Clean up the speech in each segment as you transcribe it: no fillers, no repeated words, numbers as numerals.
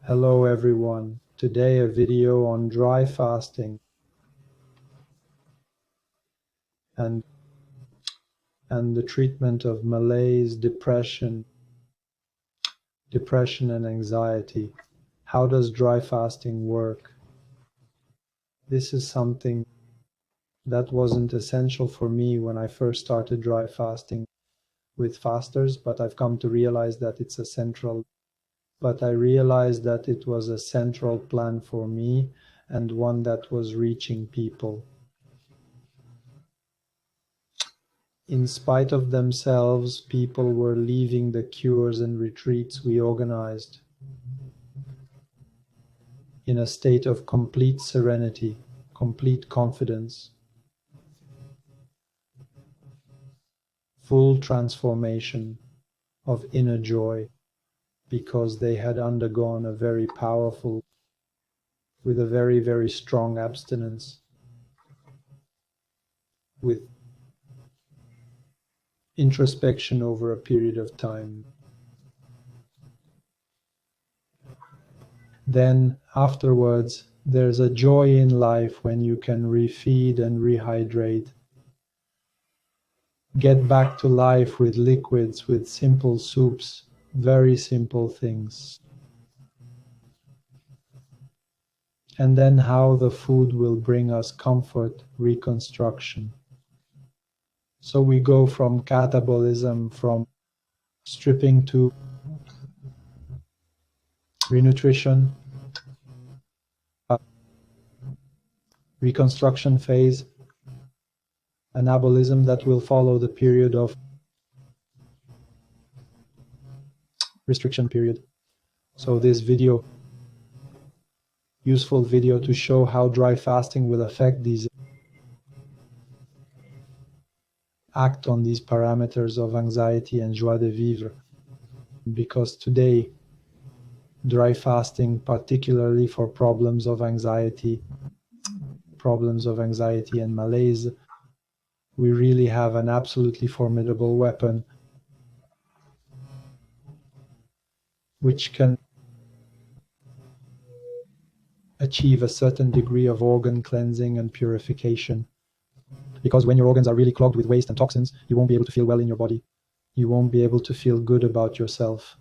Hello everyone. Today a video on dry fasting and the treatment of malaise, depression and anxiety. How does dry fasting work? This is something that wasn't essential for me when I first started dry fasting with fasters, but I've come to realize that I realized that it was a central plan for me and one that was reaching people. In spite of themselves, people were leaving the cures and retreats we organized in a state of complete serenity, complete confidence, full transformation of inner joy, because they had undergone a very powerful, with a very, very strong abstinence, with introspection over a period of time. Then afterwards, there's a joy in life when you can refeed and rehydrate. Get back to life with liquids, with simple soups, very simple things. And then how the food will bring us comfort, reconstruction. So we go from catabolism, from stripping to renutrition, reconstruction phase, anabolism that will follow the period of restriction period. So this video, useful video to show how dry fasting will affect these, act on these parameters of anxiety and joie de vivre. Because today, dry fasting, particularly for problems of anxiety and malaise, we really have an absolutely formidable weapon which can achieve a certain degree of organ cleansing and purification. Because when your organs are really clogged with waste and toxins, you won't be able to feel well in your body. You won't be able to feel good about yourself.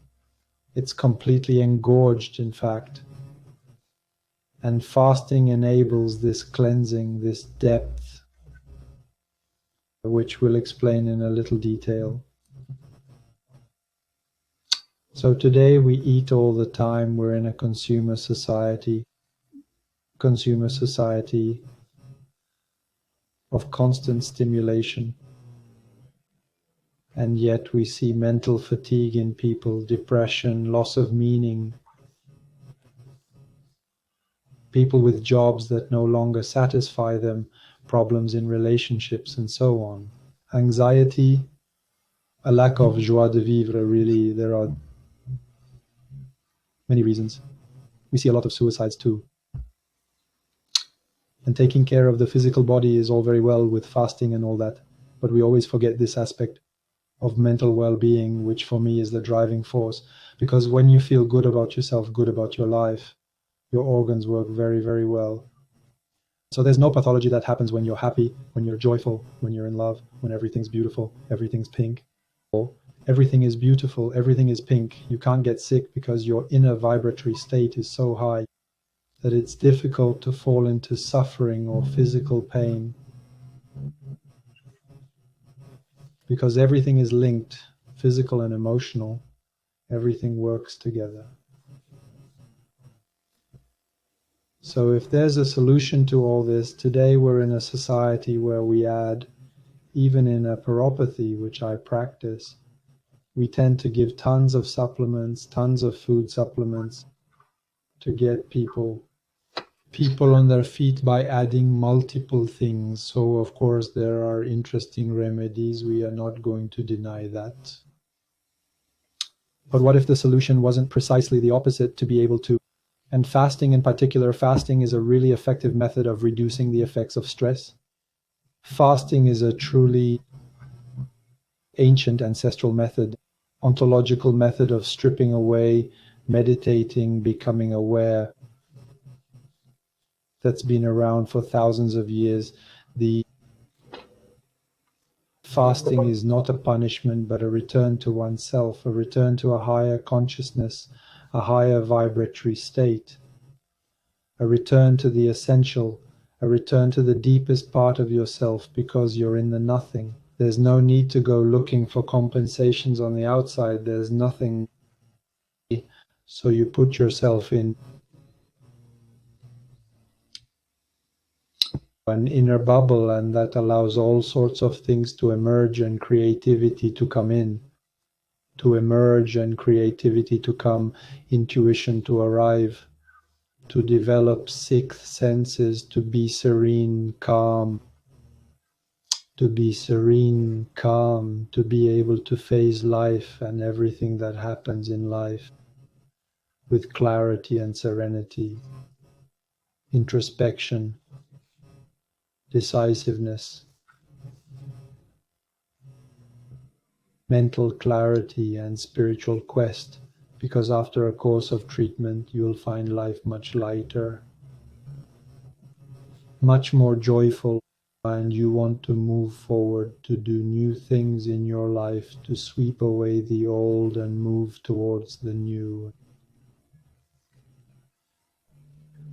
It's completely engorged, in fact. And fasting enables this cleansing, this depth, which we'll explain in a little detail. So today we eat all the time. We're in a consumer society of constant stimulation. And yet we see mental fatigue in people, depression, loss of meaning, people with jobs that no longer satisfy them, problems in relationships, and so on. Anxiety, a lack of joie de vivre, really, there are many reasons. We see a lot of suicides too. And taking care of the physical body is all very well with fasting and all that, but we always forget this aspect of mental well-being, which for me is the driving force. Because when you feel good about yourself, good about your life, your organs work very, very well. So there's no pathology that happens when you're happy, when you're joyful, when you're in love, when everything's beautiful, everything's pink. Everything is beautiful, everything is pink. You can't get sick because your inner vibratory state is so high that it's difficult to fall into suffering or physical pain. Because everything is linked, physical and emotional, everything works together. So if there's a solution to all this, today we're in a society where we add, even in a paropathy, which I practice, we tend to give tons of supplements, tons of food supplements to get people on their feet by adding multiple things. So of course there are interesting remedies, we are not going to deny that. But what if the solution wasn't precisely the opposite, to be able to, and fasting in particular, fasting is a really effective method of reducing the effects of stress. Fasting is a truly ancient ancestral method, ontological method of stripping away meditating, becoming aware, that's been around for thousands of years. The fasting is not a punishment, but a return to oneself, a return to a higher consciousness, a higher vibratory state, a return to the essential, a return to the deepest part of yourself, because you're in the nothing. There's no need to go looking for compensations on the outside. There's nothing. So you put yourself in an inner bubble, and that allows all sorts of things to emerge and creativity to come in, to emerge and creativity to come, intuition to arrive, to develop sixth senses, to be serene, calm, to be serene, calm, to be able to face life and everything that happens in life with clarity and serenity, introspection, decisiveness, mental clarity and spiritual quest, because after a course of treatment you'll find life much lighter, much more joyful, and you want to move forward to do new things in your life, to sweep away the old and move towards the new.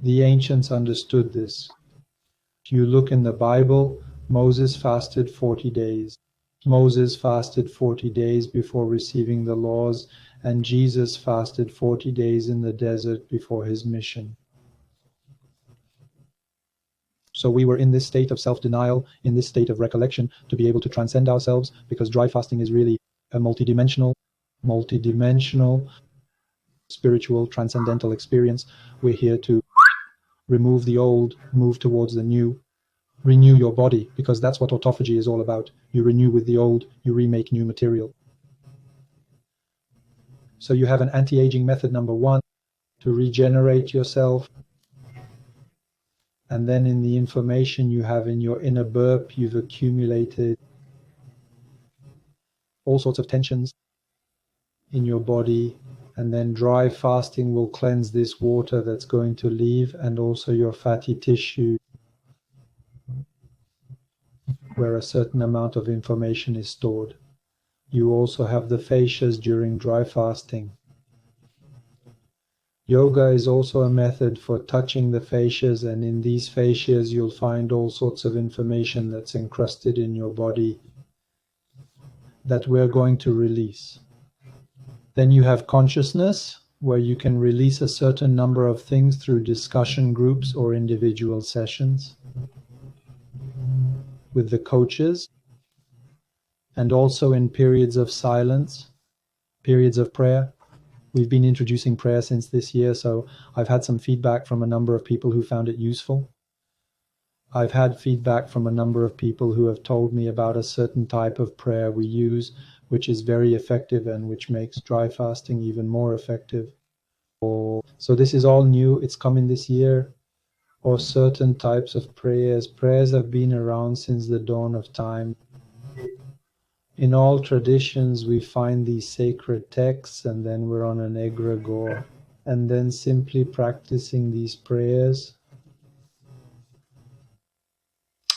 The ancients understood this. If you look in the Bible, Moses fasted 40 days. Moses fasted 40 days before receiving the laws, and Jesus fasted 40 days in the desert before his mission. So we were in this state of self-denial, in this state of recollection, to be able to transcend ourselves, because dry fasting is really a multidimensional, spiritual, transcendental experience. We're here to remove the old, move towards the new, renew your body, because that's what autophagy is all about. You renew with the old, you remake new material. So you have an anti-aging method number one, to regenerate yourself. And then in the information you have in your inner burp, you've accumulated all sorts of tensions in your body. And then dry fasting will cleanse this water that's going to leave, and also your fatty tissue, where a certain amount of information is stored. You also have the fascias during dry fasting. Yoga is also a method for touching the fascias, and in these fascias you'll find all sorts of information that's encrusted in your body that we're going to release. Then you have consciousness, where you can release a certain number of things through discussion groups or individual sessions with the coaches, and also in periods of silence, periods of prayer. We've been introducing prayer since this year, so I've had some feedback from a number of people who found it useful. I've had feedback from a number of people who have told me about a certain type of prayer we use, which is very effective and which makes dry fasting even more effective. So this is all new, it's coming this year. Or certain types of prayers. Prayers have been around since the dawn of time. In all traditions we find these sacred texts, and then we're on an egregore, and then simply practicing these prayers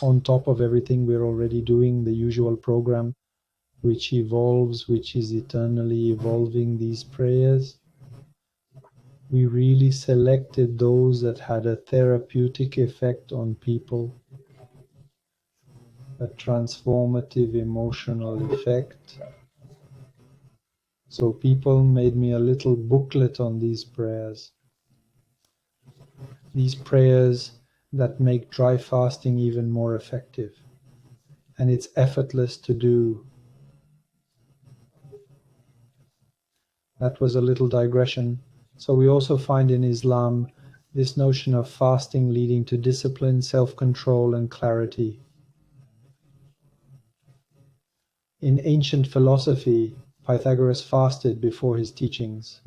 on top of everything we're already doing, the usual program, which evolves, which is eternally evolving these prayers. We really selected those that had a therapeutic effect on people, a transformative emotional effect. So people made me a little booklet on these prayers that make dry fasting even more effective. And it's effortless to do. That was a little digression. So we also find in Islam this notion of fasting leading to discipline, self-control, and clarity. In ancient philosophy, Pythagoras fasted before his teachings.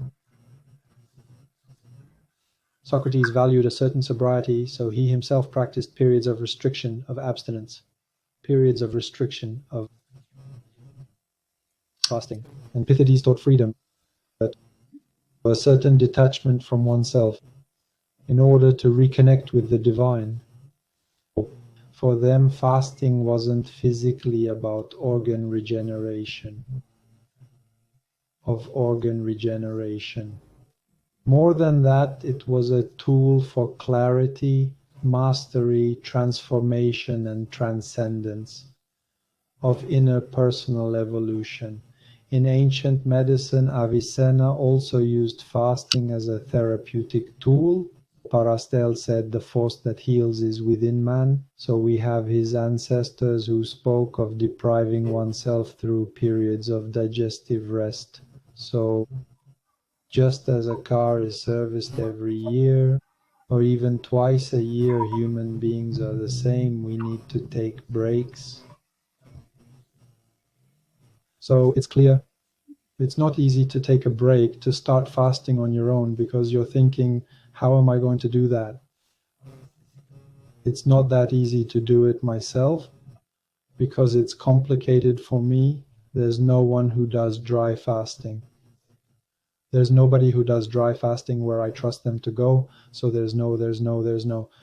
Socrates valued a certain sobriety, so he himself practiced periods of restriction, of abstinence, periods of restriction, of fasting. And Pythides taught freedom. But a certain detachment from oneself in order to reconnect with the divine. For them, fasting wasn't physically about organ regeneration, of organ regeneration. More than that, it was a tool for clarity, mastery, transformation, and transcendence, of inner personal evolution. In ancient medicine, Avicenna also used fasting as a therapeutic tool. Parastel said the force that heals is within man. So we have his ancestors who spoke of depriving oneself through periods of digestive rest. So just as a car is serviced every year, or even twice a year, human beings are the same. We need to take breaks. So it's clear it's not easy to take a break, to start fasting on your own, because you're thinking, how am I going to do that? It's not that easy to do it myself because it's complicated for me. There's no one who does dry fasting. There's nobody who does dry fasting where I trust them to go. So there's no.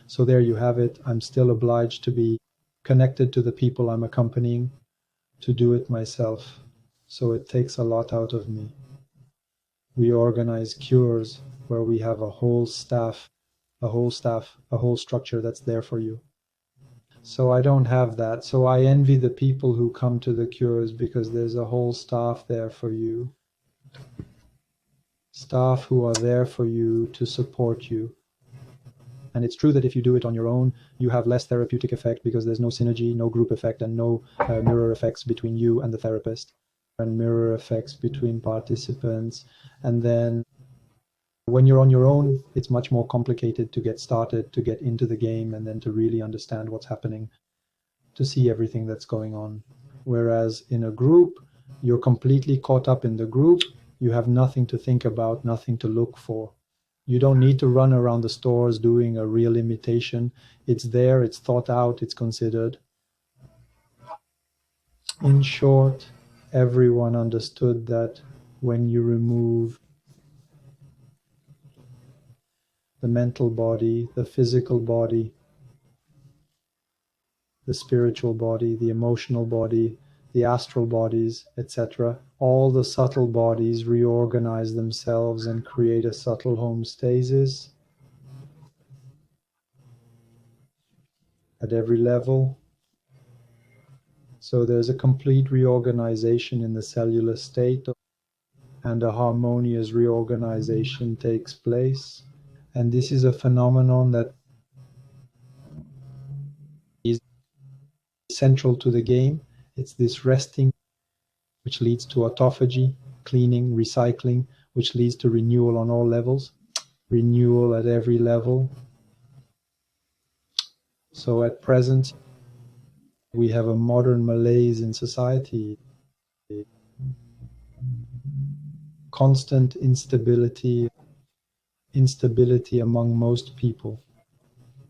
So there you have it. I'm still obliged to be connected to the people I'm accompanying to do it myself. So it takes a lot out of me. We organize cures where we have a whole staff, a whole structure that's there for you. So I don't have that. So I envy the people who come to the cures because there's a whole staff there for you. Staff who are there for you to support you. And it's true that if you do it on your own, you have less therapeutic effect because there's no synergy, no group effect, and no mirror effects between you and the therapist, and mirror effects between participants. And then when you're on your own, it's much more complicated to get started, to get into the game, and then to really understand what's happening, to see everything that's going on. Whereas in a group, you're completely caught up in the group. You have nothing to think about, nothing to look for. You don't need to run around the stores doing a real imitation. It's there, it's thought out, it's considered. In short, everyone understood that when you remove the mental body, the physical body, the spiritual body, the emotional body, the astral bodies, etc., all the subtle bodies reorganize themselves and create a subtle homeostasis at every level. So there's a complete reorganization in the cellular state, and a harmonious reorganization takes place. And this is a phenomenon that is central to the game. It's this resting, which leads to autophagy, cleaning, recycling, which leads to renewal on all levels, renewal at every level. So at present, we have a modern malaise in society, constant instability among most people.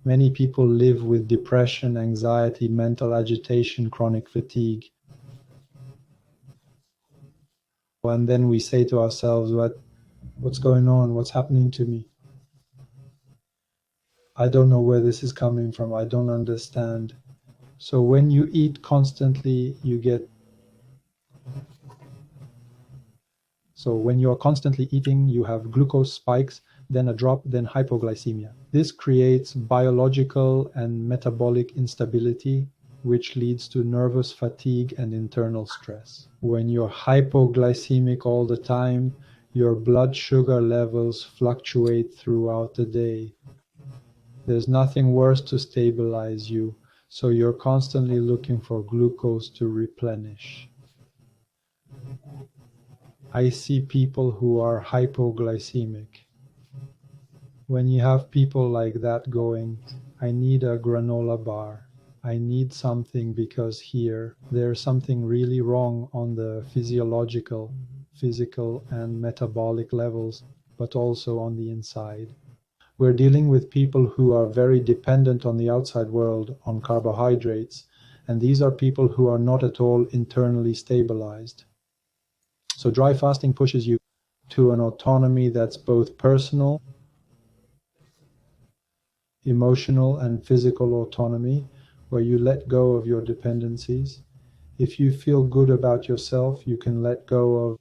Many people live with depression, anxiety, mental agitation, chronic fatigue. And then we say to ourselves, what's going on? What's happening to me? I don't know where this is coming from. I don't understand. So when you eat constantly, so when you're constantly eating, you have glucose spikes, then a drop, then hypoglycemia. This creates biological and metabolic instability, which leads to nervous fatigue and internal stress. When you're hypoglycemic all the time, your blood sugar levels fluctuate throughout the day. There's nothing worse to stabilize you, so you're constantly looking for glucose to replenish. I see people who are hypoglycemic. When you have people like that going, I need a granola bar. I need something because there's something really wrong on the physical, and metabolic levels, but also on the inside. We're dealing with people who are very dependent on the outside world, on carbohydrates, and these are people who are not at all internally stabilized. So dry fasting pushes you to an autonomy that's both personal, emotional, and physical autonomy, where you let go of your dependencies. If you feel good about yourself, you can let go of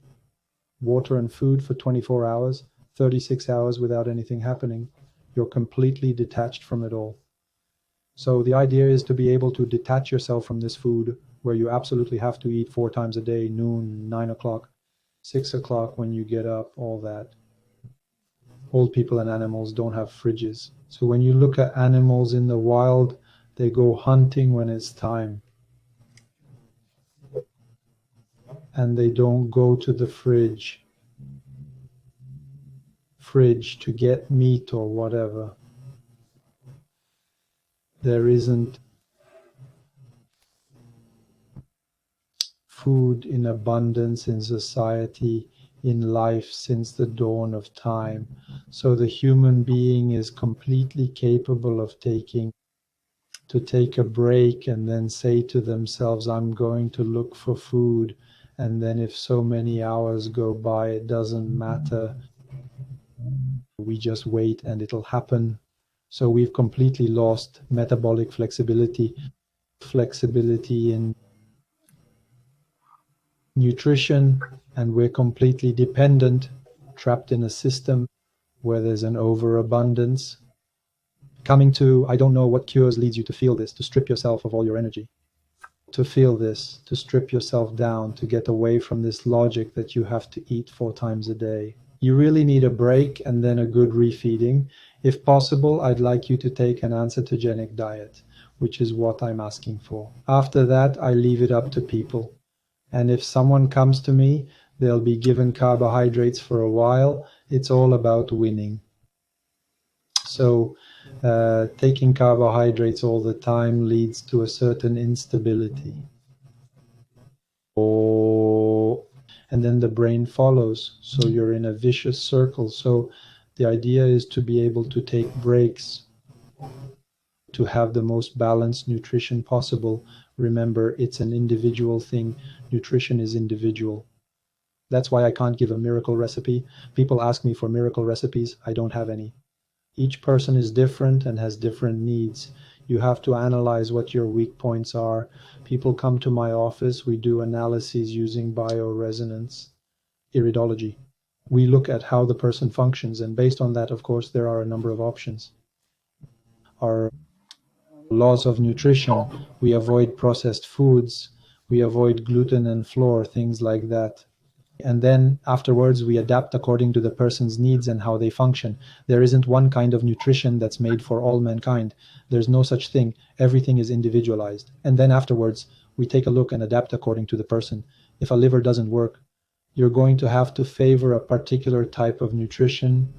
water and food for 24 hours, 36 hours without anything happening. You're completely detached from it all. So the idea is to be able to detach yourself from this food where you absolutely have to eat 4 times a day, noon, 9 o'clock, 6 o'clock when you get up, all that. Old people and animals don't have fridges. So when you look at animals in the wild, they go hunting when it's time. And they don't go to the fridge to get meat or whatever. There isn't food in abundance in society, in life since the dawn of time. So the human being is completely capable of take a break and then say to themselves, I'm going to look for food. And then if so many hours go by, it doesn't matter. We just wait and it'll happen. So we've completely lost metabolic flexibility in nutrition, and we're completely dependent, trapped in a system where there's an overabundance. Coming to, I don't know what cures leads you to feel this, to strip yourself of all your energy, to feel this, to strip yourself down, to get away from this logic that you have to eat 4 times a day. You really need a break and then a good refeeding. If possible, I'd like you to take an answer-togenic diet, which is what I'm asking for. After that, I leave it up to people. And if someone comes to me, they'll be given carbohydrates for a while. It's all about winning. So taking carbohydrates all the time leads to a certain instability. And then the brain follows. So you're in a vicious circle. So the idea is to be able to take breaks, to have the most balanced nutrition possible. Remember, it's an individual thing. Nutrition is individual. That's why I can't give a miracle recipe. People ask me for miracle recipes. I don't have any. Each person is different and has different needs. You have to analyze what your weak points are. People come to my office. We do analyses using bioresonance, iridology. We look at how the person functions, and based on that, of course, there are a number of options. Our laws of nutrition, we avoid processed foods, we avoid gluten and flour, things like that. And then afterwards, we adapt according to the person's needs and how they function. There isn't one kind of nutrition that's made for all mankind. There's no such thing. Everything is individualized. And then afterwards, we take a look and adapt according to the person. If a liver doesn't work, you're going to have to favor a particular type of nutrition,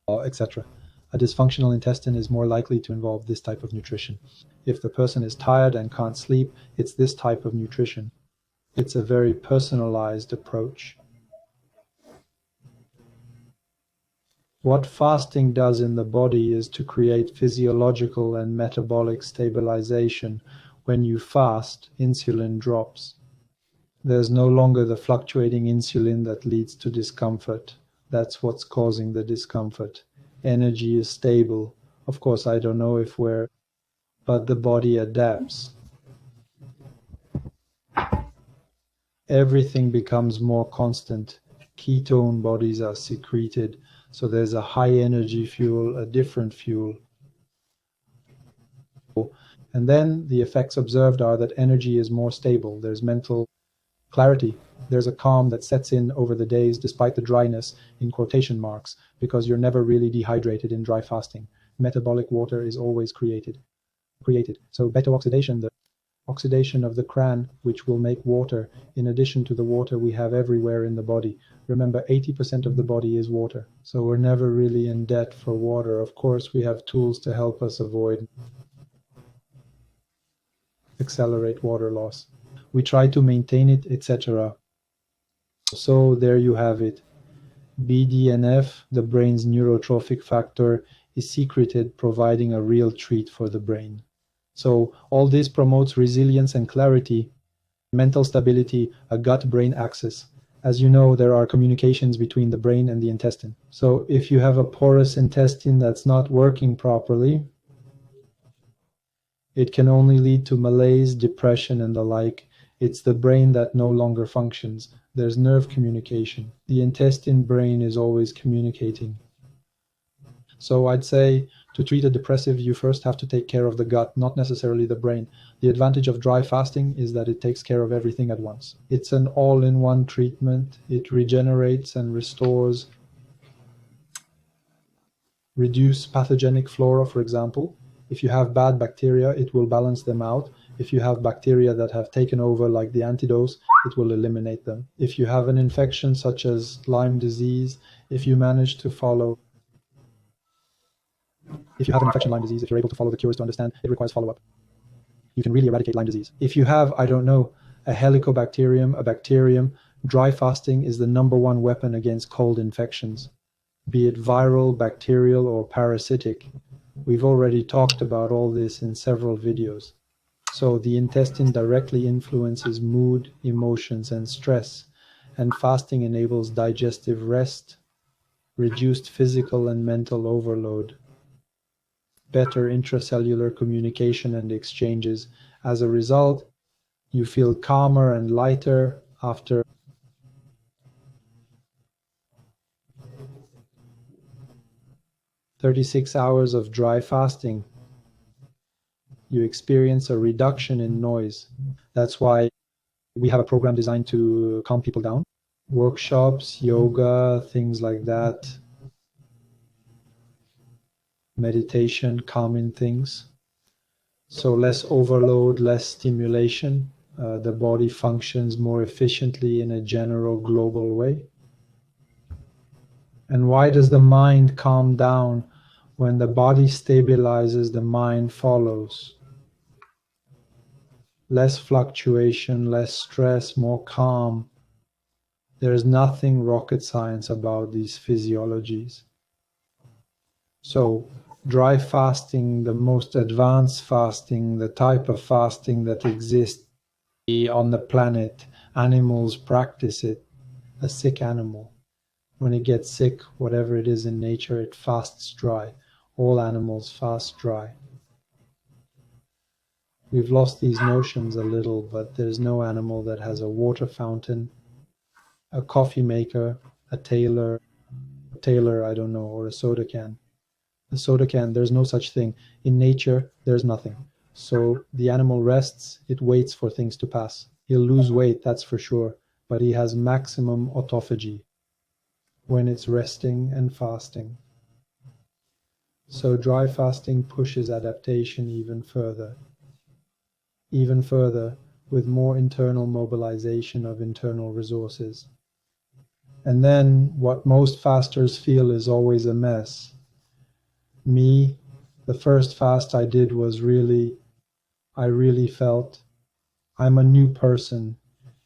etc. A dysfunctional intestine is more likely to involve this type of nutrition. If the person is tired and can't sleep, it's this type of nutrition. It's a very personalized approach. What fasting does in the body is to create physiological and metabolic stabilization. When you fast, insulin drops. There's no longer the fluctuating insulin that leads to discomfort. That's what's causing the discomfort. Energy is stable. Of course, I don't know if but the body adapts. Everything becomes more constant. Ketone bodies are secreted. So there's a high energy fuel, a different fuel. And then the effects observed are that energy is more stable. There's mental clarity. There's a calm that sets in over the days despite the dryness, in quotation marks, because you're never really dehydrated in dry fasting. Metabolic water is always created. So beta-oxidation, the oxidation of the cran, which will make water, in addition to the water we have everywhere in the body. Remember, 80% of the body is water. So we're never really in debt for water. Of course, we have tools to help us accelerate water loss. We try to maintain it, etc. So there you have it. BDNF, the brain's neurotrophic factor, is secreted, providing a real treat for the brain. So all this promotes resilience and clarity, mental stability, a gut-brain axis. As you know, there are communications between the brain and the intestine. So if you have a porous intestine that's not working properly, it can only lead to malaise, depression, and the like. It's the brain that no longer functions. There's nerve communication. The intestine brain is always communicating. So I'd say to treat a depressive, you first have to take care of the gut, not necessarily the brain. The advantage of dry fasting is that it takes care of everything at once. It's an all-in-one treatment. It regenerates and restores. Reduce pathogenic flora, for example. If you have bad bacteria, it will balance them out. If you have bacteria that have taken over, like the antidotes, it will eliminate them. If you have an infection such as Lyme disease, if you manage to follow if you have an infection, Lyme disease, if you're able to follow the cures to understand, it requires follow-up. You can really eradicate Lyme disease. If you have, I don't know, a helicobacterium, a bacterium, dry fasting is the number one weapon against cold infections, be it viral, bacterial, or parasitic. We've already talked about all this in several videos. So the intestine directly influences mood, emotions, and stress, and fasting enables digestive rest, reduced physical and mental overload, better intracellular communication and exchanges. As a result, you feel calmer and lighter after 36 hours of dry fasting. You experience a reduction in noise. That's why we have a program designed to calm people down. Workshops, yoga, things like that. Meditation, calming things. So less overload, less stimulation. The body functions more efficiently in a general global way. And why does the mind calm down? When the body stabilizes, the mind follows. Less fluctuation, less stress, more calm. There's nothing rocket science about these physiologies. So dry fasting, the most advanced fasting, the type of fasting that exists on the planet, animals practice it. A sick animal, when it gets sick, whatever it is in nature, it fasts dry. All animals fast dry. We've lost these notions a little, but there's no animal that has a water fountain, a coffee maker, a tailor, I don't know, or a soda can. A soda can, there's no such thing. In nature, there's nothing. So the animal rests, it waits for things to pass. He'll lose weight, that's for sure, but he has maximum autophagy when it's resting and fasting. So dry fasting pushes adaptation even further, with more internal mobilization of internal resources. And then what most fasters feel is always a mess. Me, the first fast I did was I really felt I'm a new person.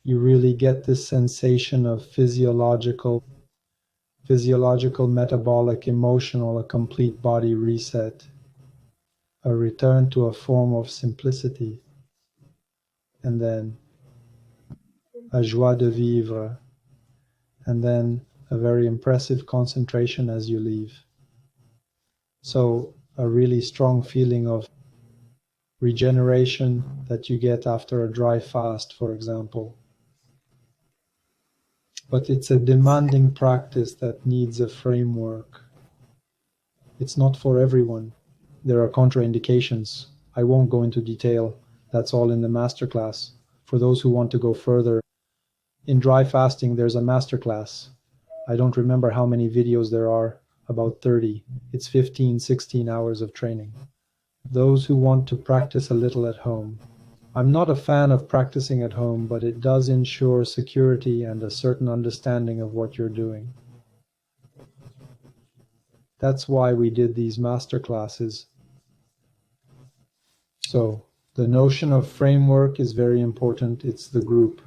You really get this sensation of physiological, metabolic, emotional, a complete body reset, a return to a form of simplicity, and then a joie de vivre, and then a very impressive concentration as you leave. So a really strong feeling of regeneration that you get after a dry fast, for example. But it's a demanding practice that needs a framework. It's not for everyone. There are contraindications. I won't go into detail. That's all in the masterclass. For those who want to go further, in dry fasting, there's a masterclass. I don't remember how many videos there are, about 30. It's 15, 16 hours of training. Those who want to practice a little at home. I'm not a fan of practicing at home, but it does ensure security and a certain understanding of what you're doing. That's why we did these master classes. So the notion of framework is very important. It's the group.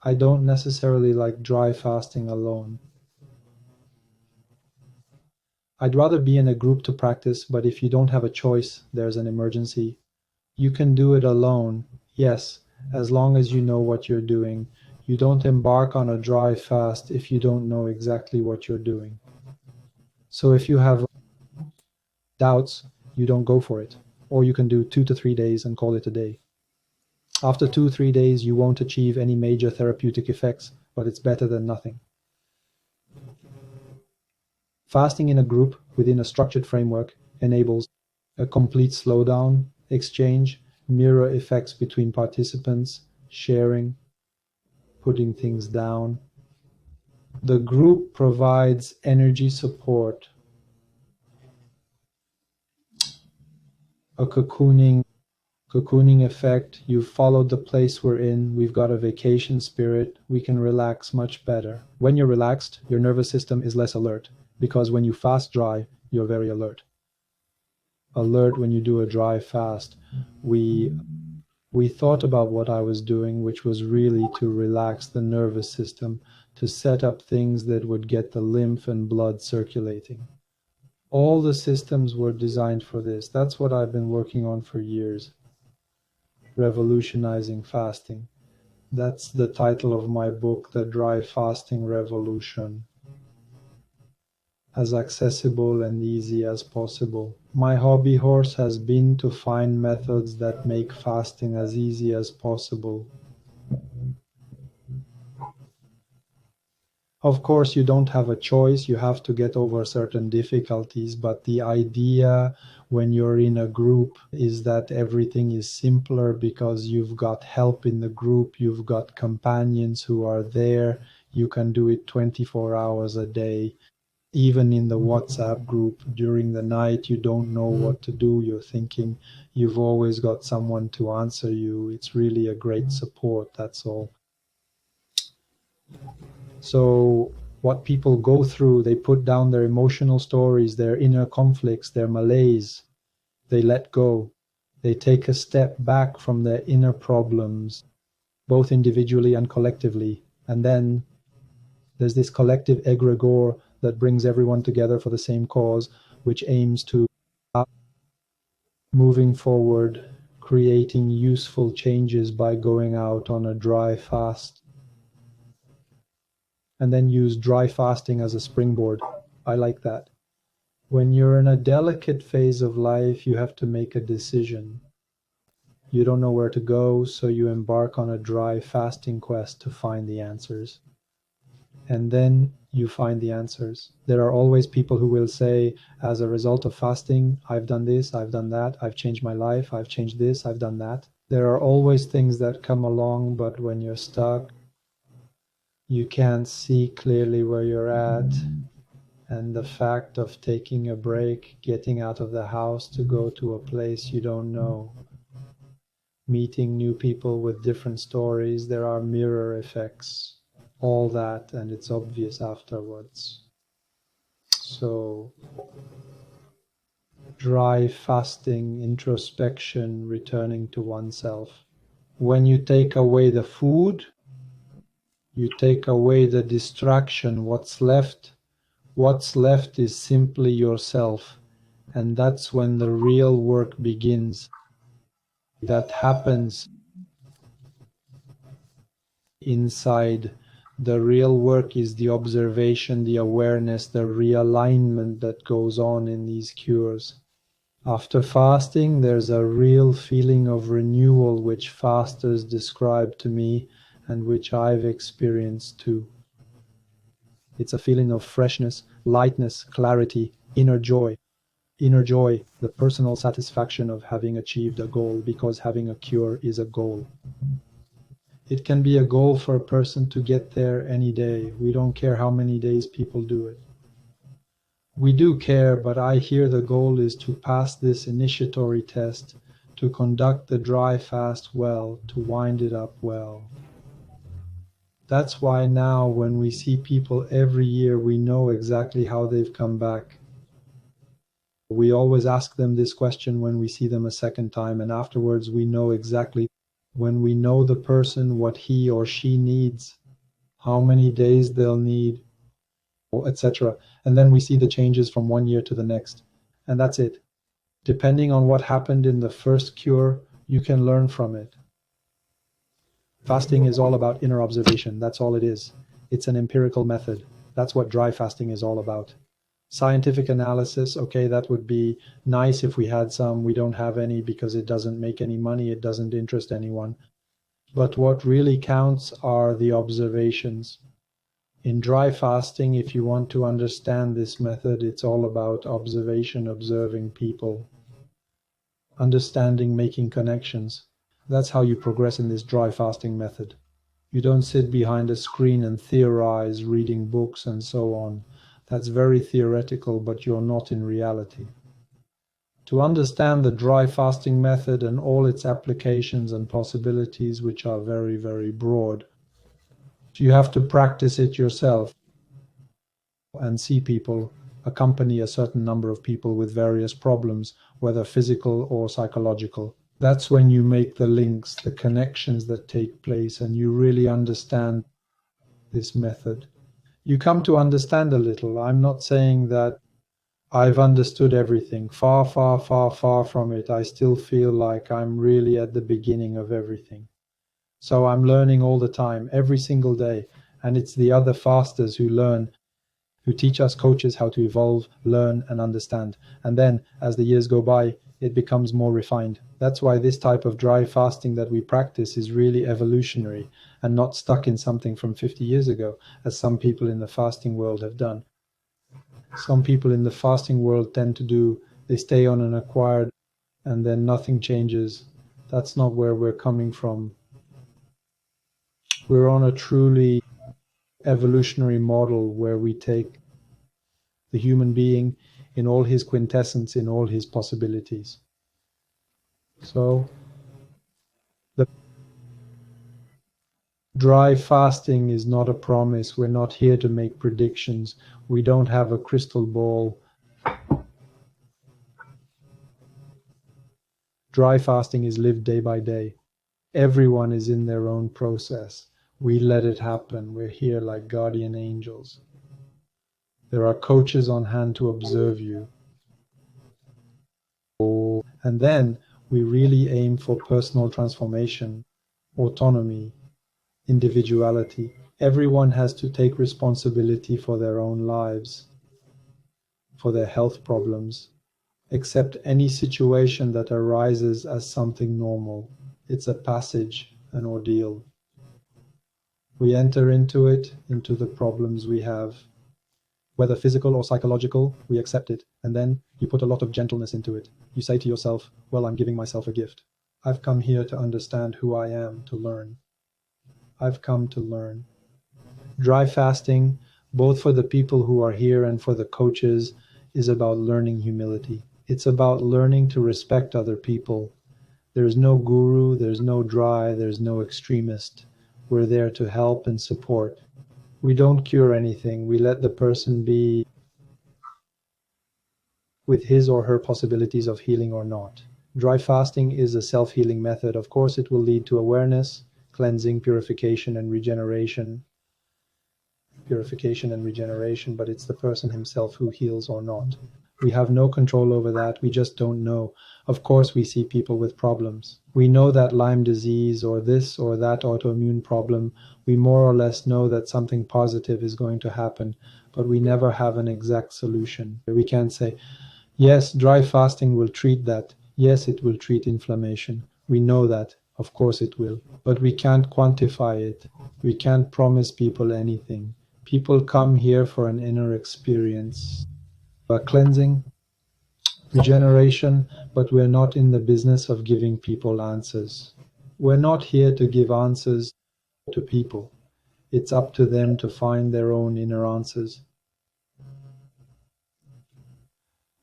I don't necessarily like dry fasting alone. I'd rather be in a group to practice, but if you don't have a choice, there's an emergency. You can do it alone, yes, as long as you know what you're doing. You don't embark on a dry fast if you don't know exactly what you're doing. So if you have doubts, you don't go for it. Or you can do 2 to 3 days and call it a day. After 2, 3 days, you won't achieve any major therapeutic effects, but it's better than nothing. Fasting in a group within a structured framework enables a complete slowdown, exchange, mirror effects between participants, sharing, putting things down. The group provides energy support, a cocooning effect. You've followed the place we're in. We've got a vacation spirit. We can relax much better. When you're relaxed, your nervous system is less alert because when you fast dry, you're very alert. Alert when you do a dry fast. We thought about what I was doing, which was really to relax the nervous system, to set up things that would get the lymph and blood circulating. All the systems were designed for this. That's what I've been working on for years. Revolutionizing fasting. That's the title of my book, The Dry Fasting Revolution. As accessible and easy as possible. My hobby horse has been to find methods that make fasting as easy as possible. Of course, you don't have a choice. You have to get over certain difficulties, but the idea when you're in a group is that everything is simpler because you've got help in the group, you've got companions who are there. You can do it 24 hours a day. Even in the WhatsApp group during the night, you don't know what to do. You're thinking you've always got someone to answer you. It's really a great support, that's all. So what people go through, they put down their emotional stories, their inner conflicts, their malaise. They let go. They take a step back from their inner problems, both individually and collectively. And then there's this collective egregore that brings everyone together for the same cause, which aims to moving forward, creating useful changes by going out on a dry fast. And then use dry fasting as a springboard. I like that. When you're in a delicate phase of life, you have to make a decision. You don't know where to go, so you embark on a dry fasting quest to find the answers. And then you find the answers. There are always people who will say, as a result of fasting, I've done this, I've done that, I've changed my life, I've changed this, I've done that. There are always things that come along, but when you're stuck, you can't see clearly where you're at. And the fact of taking a break, getting out of the house to go to a place you don't know, meeting new people with different stories, there are mirror effects, all that, and it's obvious afterwards. So, dry fasting, introspection, returning to oneself. When you take away the food, you take away the distraction. What's left is simply yourself. And that's when the real work begins. That happens inside. The real work is the observation, the awareness, the realignment that goes on in these cures. After fasting, there's a real feeling of renewal which fasters describe to me and which I've experienced too. It's a feeling of freshness, lightness, clarity, inner joy. Inner joy, the personal satisfaction of having achieved a goal, because having a cure is a goal. It can be a goal for a person to get there any day. We don't care how many days people do it. We do care, but I hear the goal is to pass this initiatory test, to conduct the dry fast well, to wind it up well. That's why now when we see people every year, we know exactly how they've come back. We always ask them this question when we see them a second time, and afterwards we know exactly, when we know the person, what he or she needs, how many days they'll need, etc. And then we see the changes from one year to the next. And that's it. Depending on what happened in the first cure, you can learn from it. Fasting is all about inner observation. That's all it is. It's an empirical method. That's what dry fasting is all about. Scientific analysis, okay, that would be nice if we had some. We don't have any because it doesn't make any money. It doesn't interest anyone. But what really counts are the observations. In dry fasting, if you want to understand this method, it's all about observation, observing people, understanding, making connections. That's how you progress in this dry fasting method. You don't sit behind a screen and theorize, reading books and so on. That's very theoretical, but you're not in reality. To understand the dry fasting method and all its applications and possibilities, which are very, very broad, you have to practice it yourself and see people, accompany a certain number of people with various problems, whether physical or psychological. That's when you make the links, the connections that take place, and you really understand this method. You come to understand a little. I'm not saying that I've understood everything. Far, far, far, far from it. I still feel like I'm really at the beginning of everything. So I'm learning all the time, every single day. And it's the other fasters who learn, who teach us coaches how to evolve, learn, and understand. And then, as the years go by, it becomes more refined. That's why this type of dry fasting that we practice is really evolutionary and not stuck in something from 50 years ago, as some people in the fasting world have done. Some people in the fasting world tend to do, they stay on an acquired and then nothing changes. That's not where we're coming from. We're on a truly evolutionary model where we take the human being in all his quintessence, in all his possibilities. So the dry fasting is not a promise. We're not here to make predictions. We don't have a crystal ball. Dry fasting is lived day by day. Everyone is in their own process. We let it happen. We're here like guardian angels. There are coaches on hand to observe you. And then we really aim for personal transformation, autonomy, individuality. Everyone has to take responsibility for their own lives, for their health problems, accept any situation that arises as something normal. It's a passage, an ordeal. We enter into it, into the problems we have. Whether physical or psychological, we accept it, and then you put a lot of gentleness into it. You say to yourself, well, I'm giving myself a gift. I've come here to understand who I am, to learn. I've come to learn. Dry fasting, both for the people who are here and for the coaches, is about learning humility. It's about learning to respect other people. There's no guru, there's no dry, there's no extremist. We're there to help and support. We don't cure anything. We let the person be with his or her possibilities of healing or not. Dry fasting is a self-healing method. Of course, it will lead to awareness, cleansing, purification, and regeneration. But it's the person himself who heals or not. We have no control over that. We just don't know. Of course, we see people with problems. We know that Lyme disease or this or that autoimmune problem. We more or less know that something positive is going to happen, but we never have an exact solution. We can't say, yes, dry fasting will treat that. Yes, it will treat inflammation. We know that. Of course it will. But we can't quantify it. We can't promise people anything. People come here for an inner experience, a cleansing, regeneration, but we're not in the business of giving people answers. We're not here to give answers to people. It's up to them to find their own inner answers.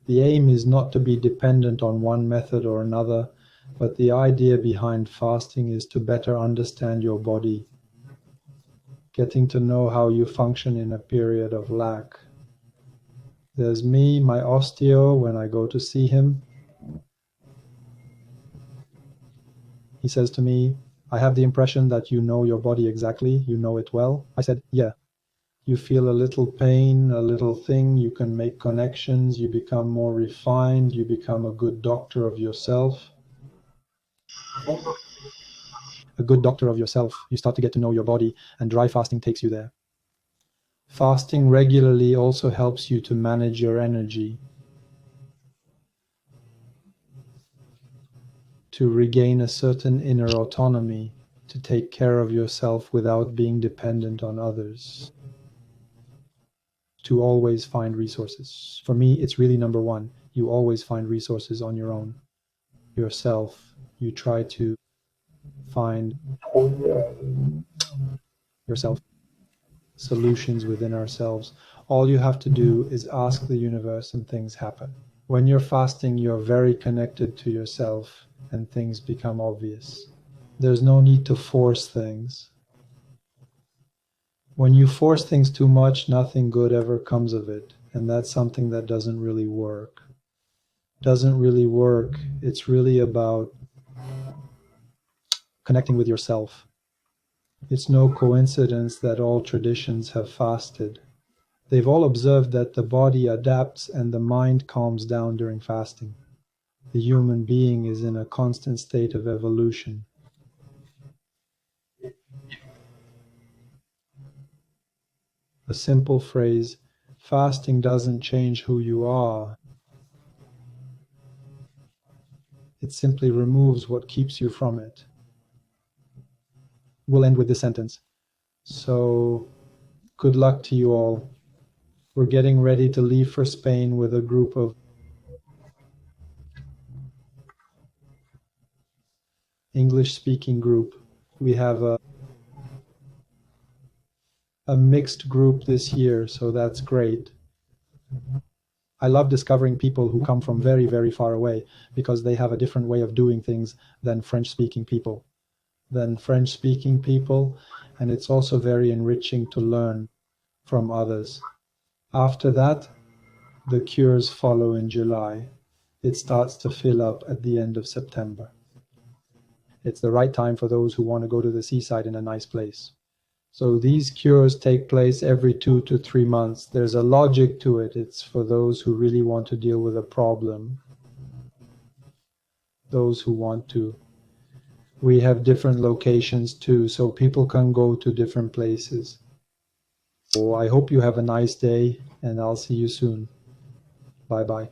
The aim is not to be dependent on one method or another, but the idea behind fasting is to better understand your body, getting to know how you function in a period of lack. There's me, my osteo, when I go to see him. He says to me, I have the impression that you know your body exactly, you know it well. I said, yeah. You feel a little pain, a little thing, you can make connections, you become more refined, you become a good doctor of yourself. a good doctor of yourself. You start to get to know your body, and dry fasting takes you there. Fasting regularly also helps you to manage your energy, to regain a certain inner autonomy, to take care of yourself without being dependent on others, to always find resources. For me, it's really number one. You always find resources on your own, yourself. You try to find yourself solutions within ourselves. All you have to do is ask the universe and things happen. When you're fasting, you're very connected to yourself and things become obvious. There's no need to force things. When you force things too much, nothing good ever comes of it. And that's something that doesn't really work. Doesn't really work. It's really about connecting with yourself. It's no coincidence that all traditions have fasted. They've all observed that the body adapts and the mind calms down during fasting. The human being is in a constant state of evolution. A simple phrase, fasting doesn't change who you are. It simply removes what keeps you from it. We'll end with this sentence. So, good luck to you all. We're getting ready to leave for Spain with a group of English-speaking group. We have a mixed group this year, so that's great. I love discovering people who come from very, very far away because they have a different way of doing things than French-speaking people. And it's also very enriching to learn from others. After that, the cures follow in July. It starts to fill up at the end of September. It's the right time for those who want to go to the seaside in a nice place. So these cures take place every 2 to 3 months. There's a logic to it. It's for those who really want to deal with a problem, those who want to. We have different locations too, so people can go to different places. So I hope you have a nice day, and I'll see you soon. Bye bye.